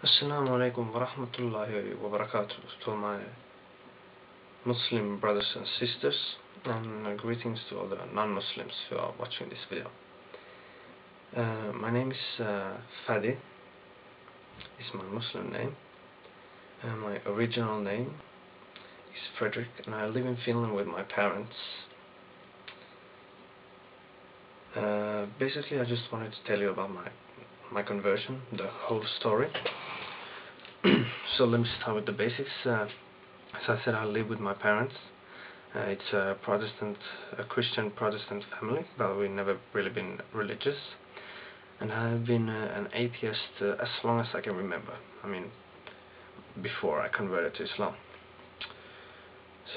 Assalamu alaikum wa rahmatullahi wa barakatuh to my Muslim brothers and sisters, and greetings to all the non-Muslims who are watching this video. My name is Fadi, is my Muslim name, and my original name is Frederick, and I live in Finland with my parents. Basically, I just wanted to tell you about my conversion, the whole story. So let me start with the basics. As I said, I live with my parents. It's a Christian Protestant family, but we've never really been religious. And I've been an atheist as long as I can remember. I mean, before I converted to Islam.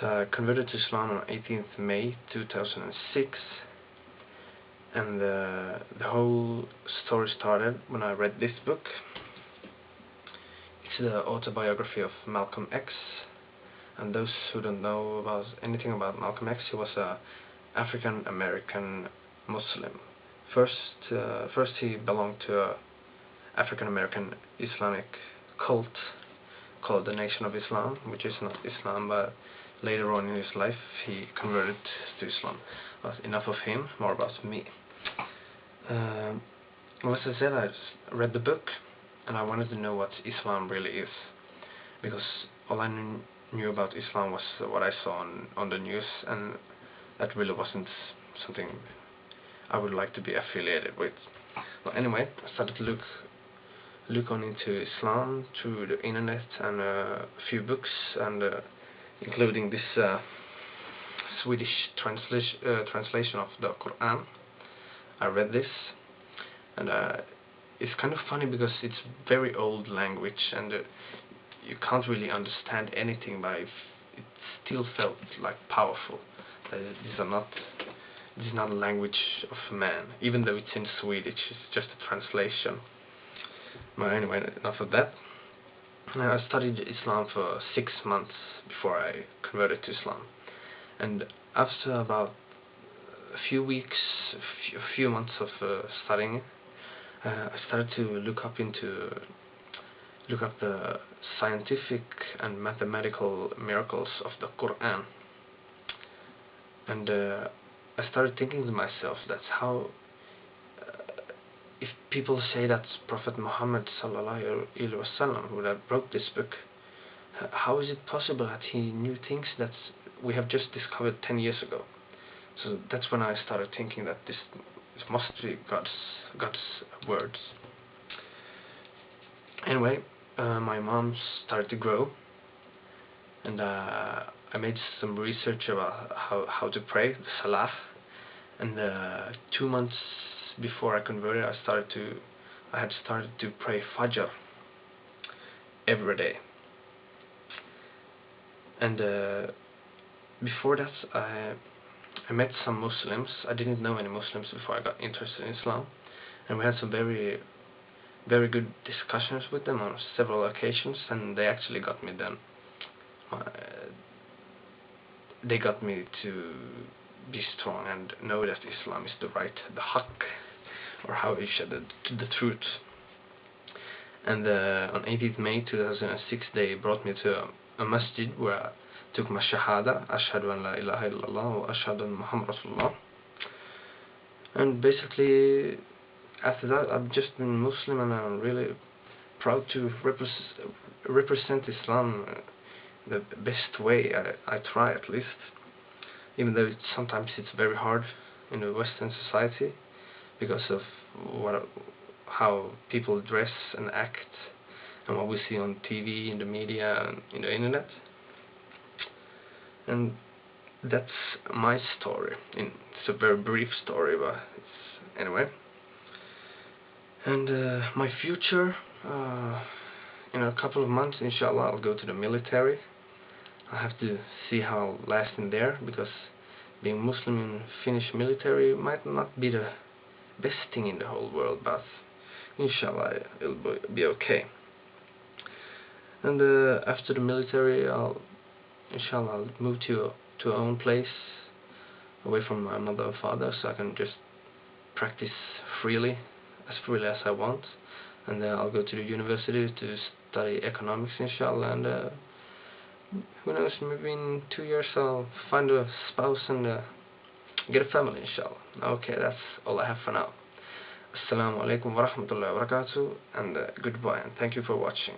So I converted to Islam on 18th May 2006. And the whole story started when I read this book. It's the autobiography of Malcolm X. And those who don't know anything about Malcolm X, he was an African American Muslim. First he belonged to an African American Islamic cult called the Nation of Islam, which is not Islam, but later on in his life he converted to Islam. But enough of him, more about me. As I said, I read the book and I wanted to know what Islam really is, because all I knew about Islam was what I saw on the news, and that really wasn't something I would like to be affiliated with. Well, anyway, I started to look on into Islam through the internet and a few books, and including this Swedish translation of the Quran. I read this, and it's kind of funny because it's very old language, and you can't really understand anything, but it still felt like powerful. This is not a language of man, even though it's in Swedish. It's just a translation. But anyway, enough of that. I studied Islam for 6 months before I converted to Islam, and after about a few months of studying, I started to look up the scientific and mathematical miracles of the Quran, and I started thinking to myself, that's how if people say that Prophet Muhammad sallallahu alaihi wasallam would have wrote this book, how is it possible that he knew things that we have just discovered 10 years ago? So that's when I started thinking that this must be God's words. Anyway, my mom started to grow, and I made some research about how to pray, the Salah, and 2 months before I converted, I had started to pray Fajr every day. And before that, I met some Muslims. I didn't know any Muslims before I got interested in Islam, and we had some very good discussions with them on several occasions, and they actually got me then. They got me to be strong and know that Islam is the haqq, or how you said the truth. And on 18th May 2006, they brought me to a masjid where I took my shahada, ashhadu an la ilaha illallah wa ashhadu anna Muhammad Rasulullah. And basically, after that, I've just been Muslim, and I'm really proud to represent Islam the best way I try, at least, even though sometimes it's very hard in the Western society because of how people dress and act, and what we see on TV, in the media, and in the internet. And that's my story. It's a very brief story, but anyway. And my future, in a couple of months, inshallah, I'll go to the military. I have to see how I'll last in there, because being Muslim in Finnish military might not be the best thing in the whole world, but inshallah it'll be okay. And after the military, inshallah I'll move to our own place, away from my mother and father, so I can just practice freely as I want. and I'll go to the university to study economics, inshallah, and who knows, maybe in 2 years I'll find a spouse and get a family, inshallah. Okay, that's all I have for now. Assalamu alaikum wa rahmatullahi wa barakatuh, and goodbye, and thank you for watching.